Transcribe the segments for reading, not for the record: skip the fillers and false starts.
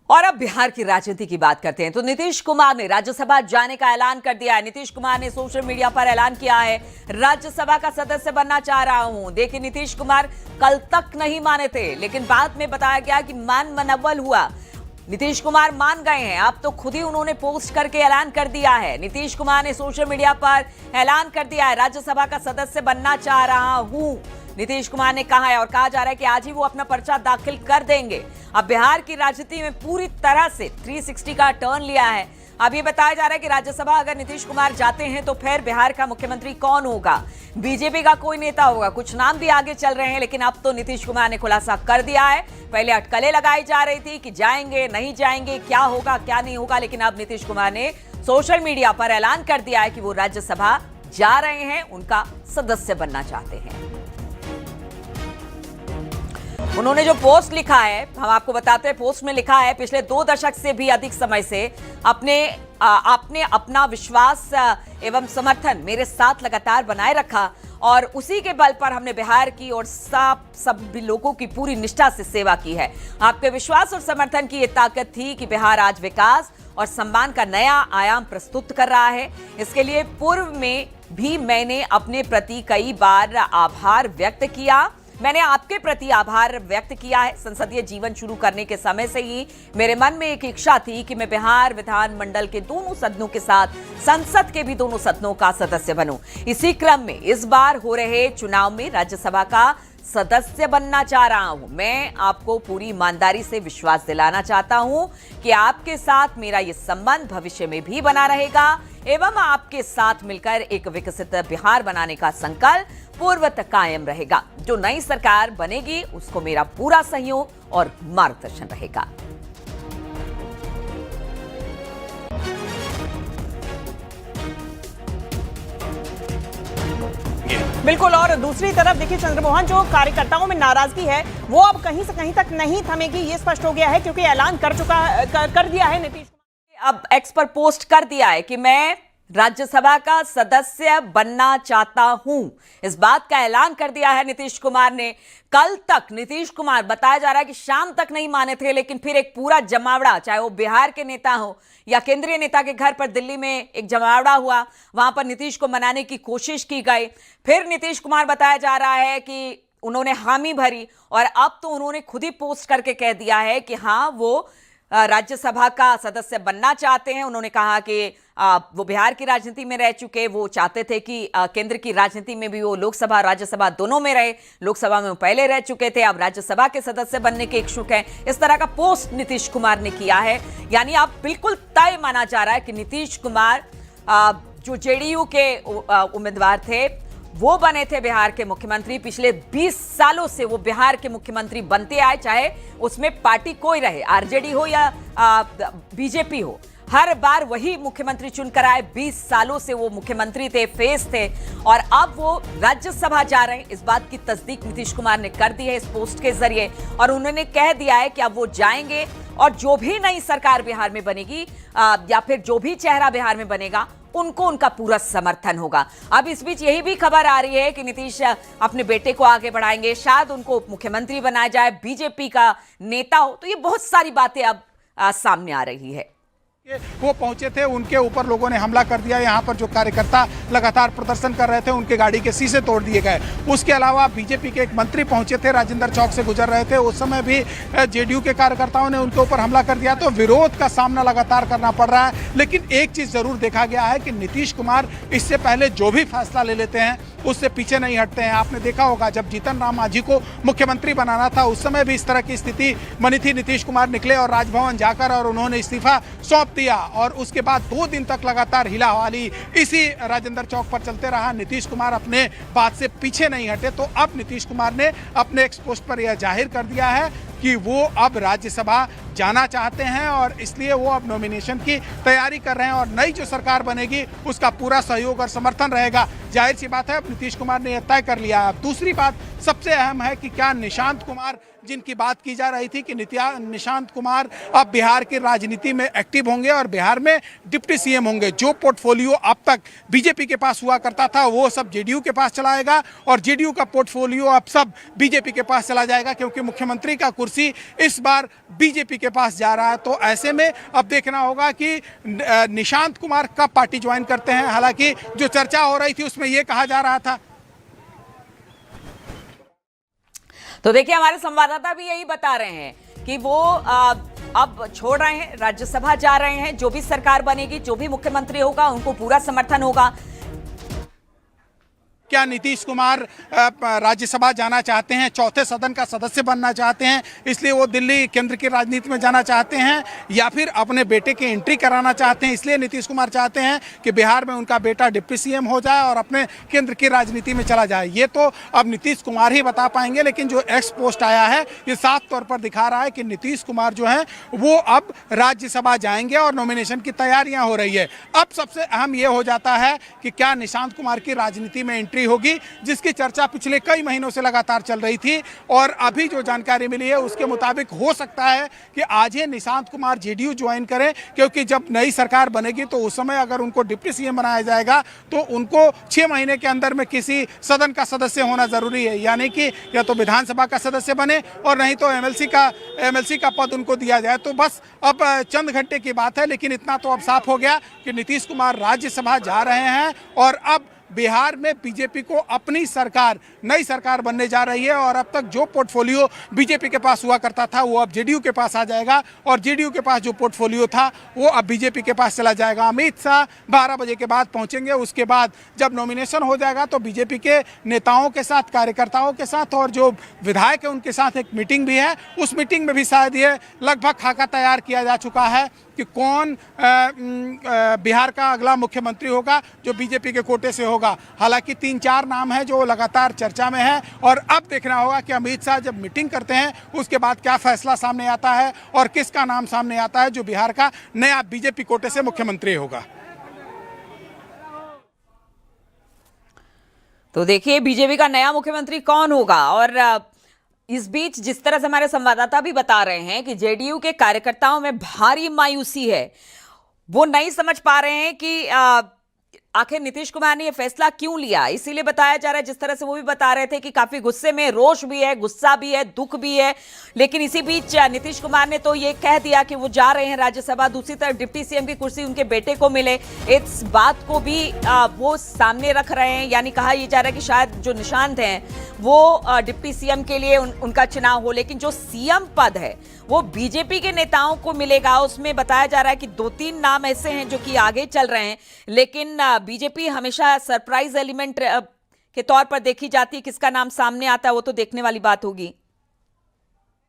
और अब बिहार की राजनीति की बात करते हैं तो नीतीश कुमार ने राज्यसभा जाने का ऐलान कर दिया है। नीतीश कुमार ने सोशल मीडिया पर ऐलान किया है, राज्यसभा का सदस्य बनना चाह रहा हूं। देखिए, नीतीश कुमार कल तक नहीं माने थे, लेकिन बाद में बताया गया कि मनवल हुआ। नीतीश कुमार मान गए हैं, अब तो खुद ही उन्होंने पोस्ट करके ऐलान कर दिया है। नीतीश कुमार ने सोशल मीडिया पर ऐलान कर दिया है, राज्यसभा का सदस्य बनना चाह रहा हूं। नीतीश कुमार ने कहा है और कहा जा रहा है कि आज ही वो अपना पर्चा दाखिल कर देंगे। अब बिहार की राजनीति में पूरी तरह से 360 का टर्न लिया है। अब ये बताया जा रहा है कि राज्यसभा अगर नीतीश कुमार जाते हैं तो फिर बिहार का मुख्यमंत्री कौन होगा? बीजेपी का कोई नेता होगा। कुछ नाम भी आगे चल रहे हैं, लेकिन अब तो नीतीश कुमार ने खुलासा कर दिया है। पहले अटकलें लगाई जा रही थी कि जाएंगे नहीं जाएंगे, क्या होगा क्या नहीं होगा, लेकिन अब नीतीश कुमार ने सोशल मीडिया पर ऐलान कर दिया है कि वो राज्यसभा जा रहे हैं, उनका सदस्य बनना चाहते हैं। उन्होंने जो पोस्ट लिखा है, हम आपको बताते हैं, पोस्ट में लिखा है, पिछले 2 दशक से भी अधिक समय से आपने अपना विश्वास एवं समर्थन मेरे साथ लगातार बनाए रखा और उसी के बल पर हमने बिहार की और सब भी लोगों की पूरी निष्ठा से सेवा की है। आपके विश्वास और समर्थन की ये ताकत थी कि बिहार आज विकास और सम्मान का नया आयाम प्रस्तुत कर रहा है। इसके लिए पूर्व में भी मैंने अपने प्रति कई बार आभार व्यक्त किया। मैंने आपके प्रति आभार व्यक्त किया है। संसदीय जीवन शुरू करने के समय से ही मेरे मन में एक इच्छा थी कि मैं बिहार विधानमंडल के दोनों सदनों के साथ संसद के भी दोनों सदनों का सदस्य बनूं। इसी क्रम में इस बार हो रहे चुनाव में राज्यसभा का सदस्य बनना चाह रहा हूं। मैं आपको पूरी ईमानदारी से विश्वास दिलाना चाहता हूं कि आपके साथ मेरा ये संबंध भविष्य में भी बना रहेगा एवं आपके साथ मिलकर एक विकसित बिहार बनाने का संकल्प पूर्वत कायम रहेगा। जो नई सरकार बनेगी उसको मेरा पूरा सहयोग और मार्गदर्शन रहेगा। बिल्कुल। और दूसरी तरफ देखिए चंद्रमोहन, जो कार्यकर्ताओं में नाराजगी है वो अब कहीं से कहीं तक नहीं थमेगी, ये स्पष्ट हो गया है, क्योंकि ऐलान कर दिया है नीतीश कुमार। अब एक्स पर पोस्ट कर दिया है कि मैं राज्यसभा का सदस्य बनना चाहता हूं। इस बात का ऐलान कर दिया है नीतीश कुमार ने। कल तक नीतीश कुमार, बताया जा रहा है कि शाम तक नहीं माने थे, लेकिन फिर एक पूरा जमावड़ा, चाहे वो बिहार के नेता हो या केंद्रीय नेता के घर पर दिल्ली में एक जमावड़ा हुआ, वहां पर नीतीश को मनाने की कोशिश की गई। फिर नीतीश कुमार, बताया जा रहा है कि उन्होंने हामी भरी और अब तो उन्होंने खुद ही पोस्ट करके कह दिया है कि हाँ, वो राज्यसभा का सदस्य बनना चाहते हैं। उन्होंने कहा कि वो बिहार की राजनीति में रह चुके, वो चाहते थे कि केंद्र की राजनीति में भी वो लोकसभा राज्यसभा दोनों में रहे। लोकसभा में वो पहले रह चुके थे, अब राज्यसभा के सदस्य बनने के इच्छुक हैं। इस तरह का पोस्ट नीतीश कुमार ने किया है। यानी आप बिल्कुल तय माना जा रहा है कि नीतीश कुमार जो जेडीयू के उम्मीदवार थे, वो बने थे बिहार के मुख्यमंत्री। पिछले 20 सालों से वो बिहार के मुख्यमंत्री बनते आए, चाहे उसमें पार्टी कोई रहे, आरजेडी हो या बीजेपी हो, हर बार वही मुख्यमंत्री चुनकर आए। 20 सालों से वो मुख्यमंत्री थे, फेस थे, और अब वो राज्यसभा जा रहे हैं। इस बात की तस्दीक नीतीश कुमार ने कर दी है इस पोस्ट के जरिए, और उन्होंने कह दिया है कि अब वो जाएंगे और जो भी नई सरकार बिहार में बनेगी या फिर जो भी चेहरा बिहार में बनेगा, उनको उनका पूरा समर्थन होगा। अब इस बीच यही भी खबर आ रही है कि नीतीश अपने बेटे को आगे बढ़ाएंगे, शायद उनको मुख्यमंत्री बनाया जाए, बीजेपी का नेता हो। तो ये बहुत सारी बातें अब सामने आ रही है। वो पहुंचे थे, उनके ऊपर लोगों ने हमला कर दिया। यहाँ पर जो कार्यकर्ता लगातार प्रदर्शन कर रहे थे, उनके गाड़ी के शीशे तोड़ दिए गए। उसके अलावा बीजेपी के एक मंत्री पहुंचे थे, राजेंद्र चौक से गुजर रहे थे, उस समय भी जेडीयू के कार्यकर्ताओं ने उनके ऊपर हमला कर दिया। तो विरोध का सामना लगातार करना पड़ रहा है। लेकिन एक चीज जरूर देखा गया है कि नीतीश कुमार इससे पहले जो भी फैसला ले लेते हैं उससे पीछे नहीं हटते हैं। आपने देखा होगा, जब जीतन राम मांझी को मुख्यमंत्री बनाना था, उस समय भी इस तरह की स्थिति बनी थी। नीतीश कुमार निकले और राजभवन जाकर और उन्होंने इस्तीफा सौंप दिया, और उसके बाद 2 दिन तक लगातार हिला हवाली इसी राजेंद्र चौक पर चलते रहा। नीतीश कुमार अपने बात से पीछे नहीं हटे। तो अब नीतीश कुमार ने अपने एक्स पोस्ट पर यह जाहिर कर दिया है कि वो अब राज्यसभा जाना चाहते हैं, और इसलिए वो अब नॉमिनेशन की तैयारी कर रहे हैं, और नई जो सरकार बनेगी उसका पूरा सहयोग और समर्थन रहेगा। जाहिर सी बात है, अब नीतीश कुमार ने यह तय कर लिया है। अब दूसरी बात सबसे अहम है कि क्या निशांत कुमार, जिनकी बात की जा रही थी कि निशांत कुमार अब बिहार की राजनीति में एक्टिव होंगे और बिहार में डिप्टी सीएम होंगे। जो पोर्टफोलियो अब तक बीजेपी के पास हुआ करता था, वो सब जेडीयू के पास चला आएगा, और जेडीयू का पोर्टफोलियो अब सब बीजेपी के पास चला जाएगा, क्योंकि मुख्यमंत्री का कुर्सी इस बार बीजेपी के उनके पास जा रहा है। तो ऐसे में अब देखना होगा कि निशांत कुमार कब पार्टी ज्वाइन करते हैं। हालांकि जो चर्चा हो रही थी उसमें यह कहा जा रहा था। तो देखिए, हमारे संवाददाता भी यही बता रहे हैं कि वो अब छोड़ रहे हैं, राज्यसभा जा रहे हैं। जो भी सरकार बनेगी, जो भी मुख्यमंत्री होगा, उनको पूरा समर्थन होगा। क्या नीतीश कुमार राज्यसभा जाना चाहते हैं, चौथे सदन का सदस्य बनना चाहते हैं, इसलिए वो दिल्ली केंद्र की राजनीति में जाना चाहते हैं, या फिर अपने बेटे की एंट्री कराना चाहते हैं, इसलिए नीतीश कुमार चाहते हैं कि बिहार में उनका बेटा डिप्टी सीएम हो जाए और अपने केंद्र की राजनीति में चला जाए? ये तो अब नीतीश कुमार ही बता पाएंगे। लेकिन जो एक्स पोस्ट आया है ये साफ तौर पर दिखा रहा है कि नीतीश कुमार जो है वो अब राज्यसभा जाएंगे और नॉमिनेशन की तैयारियां हो रही है। अब सबसे अहम ये हो जाता है कि क्या निशांत कुमार की राजनीति में एंट्री होगी, जिसकी चर्चा पिछले कई महीनों से लगातार चल रही थी। और अभी जो जानकारी मिली है उसके मुताबिक हो सकता है कि आज ही निशांत कुमार जेडीयू ज्वाइन करें, क्योंकि जब नई सरकार बनेगी तो उस समय अगर उनको डिप्टी सीएम बनाया जाएगा तो उनको 6 महीने के अंदर में किसी सदन का सदस्य होना जरूरी है। यानी कि या तो विधानसभा का सदस्य बने और नहीं तो एमएलसी का पद उनको दिया जाए। तो बस अब चंद घंटे की बात है, लेकिन इतना तो अब साफ हो गया कि नीतीश कुमार राज्यसभा जा रहे हैं और अब बिहार में बीजेपी को अपनी सरकार, नई सरकार बनने जा रही है। और अब तक जो पोर्टफोलियो बीजेपी के पास हुआ करता था वो अब जेडीयू के पास आ जाएगा, और जेडीयू के पास जो पोर्टफोलियो था वो अब बीजेपी के पास चला जाएगा। अमित शाह 12 बजे के बाद पहुंचेंगे। उसके बाद जब नॉमिनेशन हो जाएगा तो बीजेपी के नेताओं के साथ, कार्यकर्ताओं के साथ और जो विधायक है उनके साथ एक मीटिंग भी है। उस मीटिंग में भी शायद ये लगभग खाका तैयार किया जा चुका है कि कौन बिहार का अगला मुख्यमंत्री होगा जो बीजेपी के कोटे से होगा। हालांकि 3-4 नाम हैं जो लगातार चर्चा में है, और अब देखना होगा कि अमित शाह जब मीटिंग करते हैं उसके बाद क्या फैसला सामने आता है और किसका नाम सामने आता है जो बिहार का नया बीजेपी कोटे से मुख्यमंत्री होगा। तो देखिए, बीजेपी का नया मुख्यमंत्री कौन होगा। और इस बीच जिस तरह से हमारे संवाददाता भी बता रहे हैं कि जेडीयू के कार्यकर्ताओं में भारी मायूसी है। वो नहीं समझ पा रहे हैं कि आखिर नीतीश कुमार ने यह फैसला क्यों लिया। इसीलिए बताया जा रहा है, जिस तरह से वो भी बता रहे थे कि काफी गुस्से में, रोष भी है, गुस्सा भी है, दुख भी है। लेकिन इसी बीच नीतीश कुमार ने तो ये कह दिया कि वो जा रहे हैं राज्यसभा। दूसरी तरफ डिप्टी सीएम की कुर्सी उनके बेटे को मिले, इस बात को भी वो सामने रख रहे हैं। यानी कहा यह जा रहा है कि शायद जो निशांत हैं वो डिप्टी सीएम के लिए उनका चुनाव हो, लेकिन जो सीएम पद है वो बीजेपी के नेताओं को मिलेगा। उसमें बताया जा रहा है कि 2-3 नाम ऐसे हैं जो कि आगे चल रहे हैं, लेकिन बीजेपी हमेशा सरप्राइज एलिमेंट के तौर पर देखी जाती है। किसका नाम सामने आता है वो तो देखने वाली बात होगी।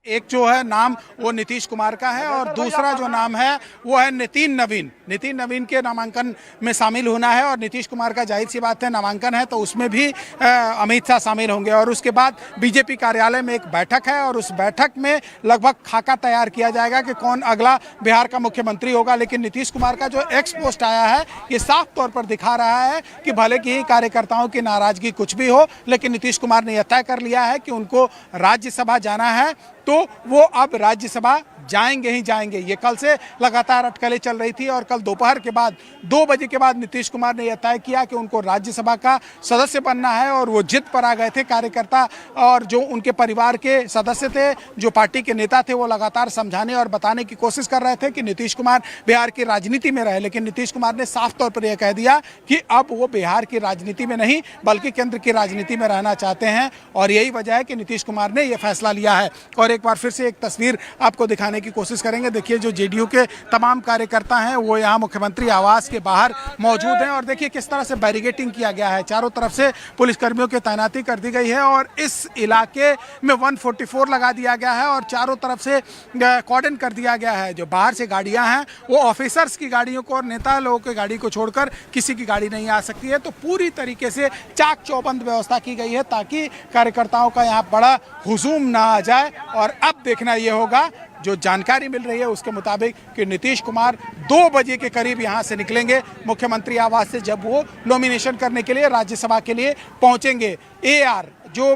एक जो है नाम वो नीतीश कुमार का है और दूसरा जो नाम है वो है नितिन नवीन। नितिन नवीन के नामांकन में शामिल होना है, और नीतीश कुमार का जाहिर सी बात है नामांकन है तो उसमें भी अमित शाह शामिल होंगे। और उसके बाद बीजेपी कार्यालय में एक बैठक है और उस बैठक में लगभग खाका तैयार किया जाएगा कि कौन अगला बिहार का मुख्यमंत्री होगा। लेकिन नीतीश कुमार का जो एक्स पोस्ट आया है ये साफ तौर पर दिखा रहा है कि भले की कार्यकर्ताओं की नाराजगी कुछ भी हो, लेकिन नीतीश कुमार ने यह तय कर लिया है कि उनको राज्यसभा जाना है, तो वो अब राज्यसभा जाएंगे ही जाएंगे। ये कल से लगातार अटकलें चल रही थी और कल दोपहर के बाद 2 बजे के बाद नीतीश कुमार ने यह तय किया कि उनको राज्यसभा का सदस्य बनना है। और वो जिद पर आ गए थे कार्यकर्ता और जो उनके परिवार के सदस्य थे, जो पार्टी के नेता थे, वो लगातार समझाने और बताने की कोशिश कर रहे थे कि नीतीश कुमार बिहार की राजनीति में रहे। लेकिन नीतीश कुमार ने साफ तौर पर यह कह दिया कि अब वो बिहार की राजनीति में नहीं बल्कि केंद्र की राजनीति में रहना चाहते हैं, और यही वजह है कि नीतीश कुमार ने यह फैसला लिया है। और एक बार फिर से एक तस्वीर आपको दिखाने की कोशिश करेंगे। देखिए, जो जेडीयू के तमाम कार्यकर्ता हैं वो यहाँ मुख्यमंत्री आवास के बाहर मौजूद हैं, और देखिए किस तरह से बैरिकेडिंग किया गया है। चारों तरफ से पुलिसकर्मियों की तैनाती कर दी गई है और इस इलाके में 144 लगा दिया गया है और चारों तरफ से कॉर्डन कर दिया गया है। जो बाहर से गाड़ियां हैं वो ऑफिसर्स की गाड़ियों को और नेता लोगों की गाड़ी को छोड़कर किसी की गाड़ी नहीं आ सकती है। तो पूरी तरीके से चाक चौबंद व्यवस्था की गई है ताकि कार्यकर्ताओं का यहाँ बड़ा हुजूम ना आ जाए। और अब देखना ये होगा, जो जानकारी मिल रही है उसके मुताबिक, कि नीतीश कुमार 2 बजे के करीब यहाँ से निकलेंगे मुख्यमंत्री आवास से, जब वो नॉमिनेशन करने के लिए राज्यसभा के लिए पहुंचेंगे। AR जो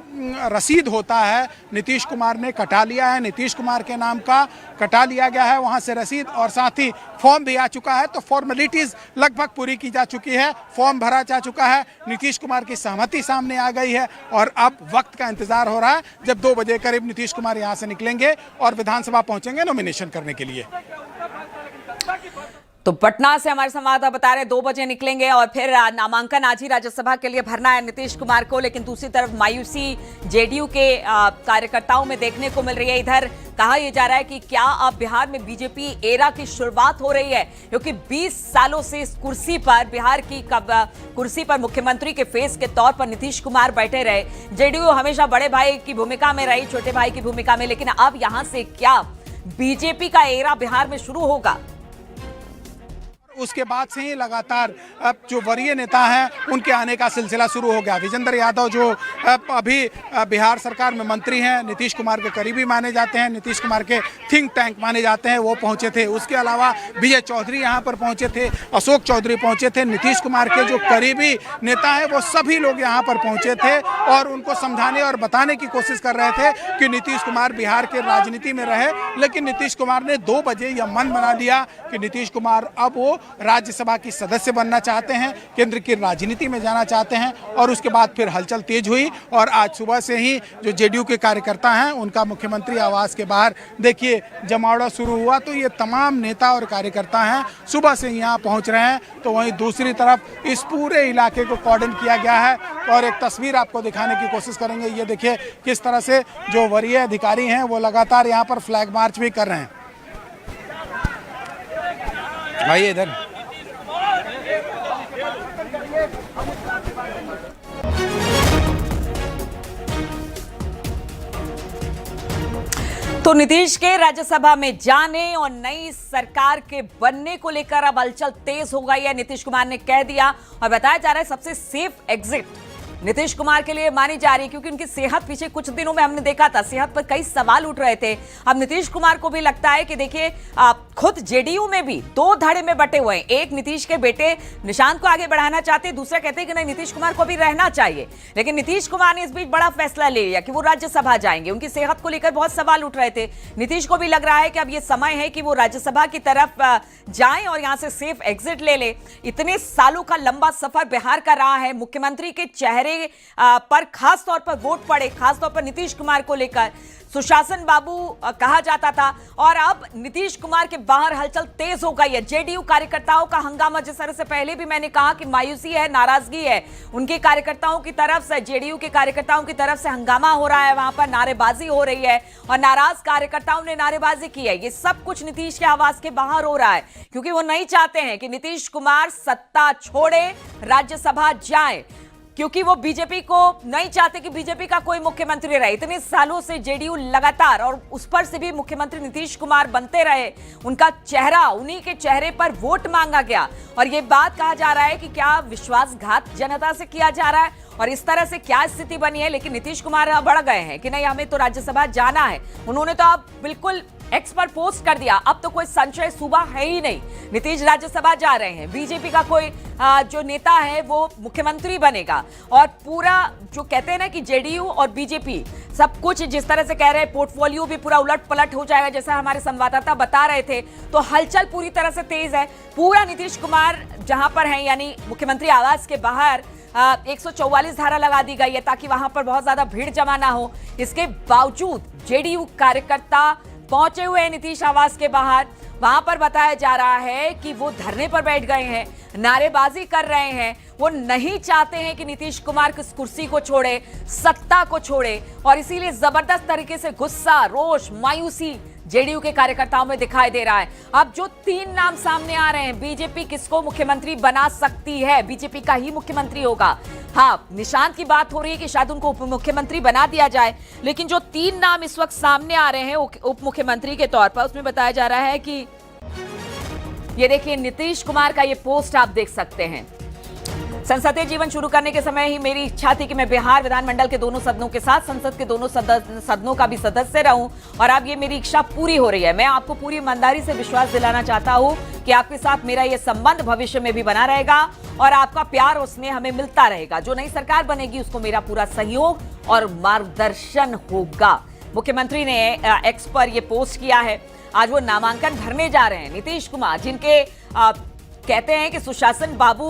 रसीद होता है नीतीश कुमार ने कटा लिया है, नीतीश कुमार के नाम का कटा लिया गया है वहां से रसीद, और साथ ही फॉर्म भी आ चुका है। तो फॉर्मेलिटीज लगभग पूरी की जा चुकी है, फॉर्म भरा जा चुका है, नीतीश कुमार की सहमति सामने आ गई है और अब वक्त का इंतजार हो रहा है जब 2 बजे करीब नीतीश कुमार यहां से निकलेंगे और विधानसभा पहुंचेंगे नॉमिनेशन करने के लिए। तो पटना से हमारे संवाददाता बता रहे 2 बजे निकलेंगे और फिर नामांकन आज ही राज्यसभा के लिए भरना है नीतीश कुमार को। लेकिन दूसरी तरफ मायूसी जेडीयू के कार्यकर्ताओं में देखने को मिल रही है। इधर कहा यह जा रहा है कि क्या अब बिहार में बीजेपी एरा की शुरुआत हो रही है, क्योंकि 20 सालों से इस कुर्सी पर, बिहार की कुर्सी पर मुख्यमंत्री के फेस के तौर पर नीतीश कुमार बैठे रहे। जेडीयू हमेशा बड़े भाई की भूमिका में रही, छोटे भाई की भूमिका में, लेकिन अब यहां से क्या बीजेपी का एरा बिहार में शुरू होगा? उसके बाद से ही लगातार अब जो वरीय नेता हैं उनके आने का सिलसिला शुरू हो गया। विजेंद्र यादव जो अभी बिहार सरकार में मंत्री हैं, नीतीश कुमार के करीबी माने जाते हैं, नीतीश कुमार के थिंक टैंक माने जाते हैं, वो पहुंचे थे। उसके अलावा विजय चौधरी यहां पर पहुंचे थे, अशोक चौधरी पहुंचे थे। नीतीश कुमार के जो करीबी नेता हैं वो सभी लोग यहां पर पहुंचे थे और उनको समझाने और बताने की कोशिश कर रहे थे कि नीतीश कुमार बिहार के राजनीति में रहे। लेकिन नीतीश कुमार ने 2 बजे यह मन बना लिया कि नीतीश कुमार अब वो राज्यसभा की सदस्य बनना चाहते हैं, केंद्र की राजनीति में जाना चाहते हैं। और उसके बाद फिर हलचल तेज हुई और आज सुबह से ही जो जेडीयू के कार्यकर्ता हैं उनका मुख्यमंत्री आवास के बाहर देखिए जमावड़ा शुरू हुआ। तो ये तमाम नेता और कार्यकर्ता हैं सुबह से यहाँ पहुँच रहे हैं। तो वहीं दूसरी तरफ इस पूरे इलाके को कॉर्डन किया गया है और एक तस्वीर आपको दिखाने की कोशिश करेंगे। ये देखिए किस तरह से जो वरीय अधिकारी हैं वो लगातार यहाँ पर फ्लैग मार्च भी कर रहे हैं। आइए इधर। तो नीतीश के राज्यसभा में जाने और नई सरकार के बनने को लेकर अब हलचल तेज हो गई है। नीतीश कुमार ने कह दिया और बताया जा रहा है सबसे सेफ एग्जिट नीतीश कुमार के लिए मानी जा रही है, क्योंकि उनकी सेहत पिछले कुछ दिनों में हमने देखा था, सेहत पर कई सवाल उठ रहे थे। अब नीतीश कुमार को भी लगता है कि देखिए खुद जेडीयू में भी 2 धड़े में बटे हुए हैं। एक नीतीश के बेटे निशांत को आगे बढ़ाना चाहते हैं, दूसरा कहते हैं कि नहीं नीतीश कुमार को भी रहना चाहिए। लेकिन नीतीश कुमार ने इस बीच बड़ा फैसला ले लिया कि वो राज्यसभा जाएंगे। उनकी सेहत को लेकर बहुत सवाल उठ रहे थे। नीतीश को भी लग रहा है कि अब ये समय है कि वो राज्यसभा की तरफ जाएं और यहां से सेफ एग्जिट ले ले। इतने सालों का लंबा सफर बिहार का रहा है, मुख्यमंत्री के चेहरे पर खास तौर पर वोट पड़े, खास तौर पर नीतीश कुमार को लेकर सुशासन बाबू कहा जाता था, और अब नीतीश कुमार के बाहर हलचल तेज हो गई है। जेडीयू कार्यकर्ताओं का हंगामा, जिस तरह से पहले भी मैंने कहा कि मायूसी है, नाराजगी है उनके कार्यकर्ताओं की तरफ से, जेडीयू के कार्यकर्ताओं की तरफ से हंगामा हो रहा है, वहां पर नारेबाजी हो रही है और नाराज कार्यकर्ताओं ने नारेबाजी की है। ये सब कुछ नीतीश के आवास के बाहर हो रहा है, क्योंकि वो नहीं चाहते हैं कि नीतीश कुमार सत्ता छोड़े, राज्यसभा जाए, क्योंकि वो बीजेपी को नहीं चाहते कि बीजेपी का कोई मुख्यमंत्री रहे। इतने सालों से जेडीयू लगातार, और उस पर से भी मुख्यमंत्री नीतीश कुमार बनते रहे, उनका चेहरा, उन्हीं के चेहरे पर वोट मांगा गया। और ये बात कहा जा रहा है कि क्या विश्वासघात जनता से किया जा रहा है और इस तरह से क्या स्थिति बनी है। लेकिन नीतीश कुमार बढ़ गए हैं कि नहीं, हमें तो राज्यसभा जाना है। उन्होंने तो अब बिल्कुल एक्स पर पोस्ट कर दिया, अब तो कोई संशय सुबह है ही नहीं, नीतीश राज्यसभा जा रहे हैं। बीजेपी का कोई जो नेता है वो मुख्यमंत्री बनेगा। और पूरा जो कहते हैं ना कि जेडीयू और बीजेपी सब कुछ जिस तरह से कह रहे हैं, पोर्टफोलियो भी पूरा उलट पलट हो जाएगा, जैसा हमारे संवाददाता बता रहे थे। तो हलचल पूरी तरह से तेज है। पूरा नीतीश कुमार जहां पर है, यानी मुख्यमंत्री आवास के बाहर 144 धारा लगा दी गई है ताकि वहां पर बहुत ज्यादा भीड़ जमा ना हो। इसके बावजूद जेडीयू कार्यकर्ता पहुंचे हुए हैं नीतीश आवास के बाहर। वहां पर बताया जा रहा है कि वो धरने पर बैठ गए हैं, नारेबाजी कर रहे हैं। वो नहीं चाहते हैं कि नीतीश कुमार किस कुर्सी को छोड़े, सत्ता को छोड़े, और इसीलिए जबरदस्त तरीके से गुस्सा, रोष, मायूसी जेडीयू के कार्यकर्ताओं में दिखाई दे रहा है। अब जो 3 नाम सामने आ रहे हैं, बीजेपी किसको मुख्यमंत्री बना सकती है, बीजेपी का ही मुख्यमंत्री होगा। हाँ, निशांत की बात हो रही है कि शायद उनको उप मुख्यमंत्री बना दिया जाए, लेकिन जो 3 नाम इस वक्त सामने आ रहे हैं उप मुख्यमंत्री के तौर पर, उसमें बताया जा रहा है कि ये देखिए नीतीश कुमार का ये पोस्ट आप देख सकते हैं। संसदीय जीवन शुरू करने के समय ही मेरी इच्छा थी कि मैं बिहार विधानमंडल के दोनों सदनों के साथ संसद के दोनों सदनों का भी सदस्य रहूं, और अब ये मेरी इच्छा पूरी हो रही है। मैं आपको पूरी ईमानदारी से विश्वास दिलाना चाहता हूं कि आपके साथ मेरा ये संबंध भविष्य में भी बना रहेगा और आपका प्यार और स्नेह हमें मिलता रहेगा। जो नई सरकार बनेगी उसको मेरा पूरा सहयोग और मार्गदर्शन होगा। मुख्यमंत्री ने एक्स पर यह पोस्ट किया है। आज वो नामांकन भरने जा रहे हैं। नीतीश कुमार, जिनके कहते हैं कि सुशासन बाबू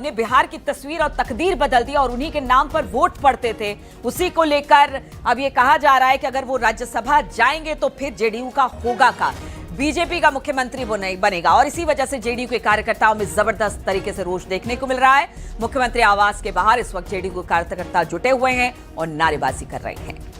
ने बिहार की तस्वीर और तकदीर बदल दी और उन्हीं के नाम पर वोट पड़ते थे, उसी को लेकर अब ये कहा जा रहा है कि अगर वो राज्यसभा जाएंगे तो फिर जेडीयू का होगा का, बीजेपी का मुख्यमंत्री वो नहीं बनेगा। और इसी वजह से जेडीयू के कार्यकर्ताओं में जबरदस्त तरीके से रोष देखने को मिल रहा है। मुख्यमंत्री आवास के बाहर इस वक्त जेडीयू के कार्यकर्ता जुटे हुए हैं और नारेबाजी कर रहे हैं।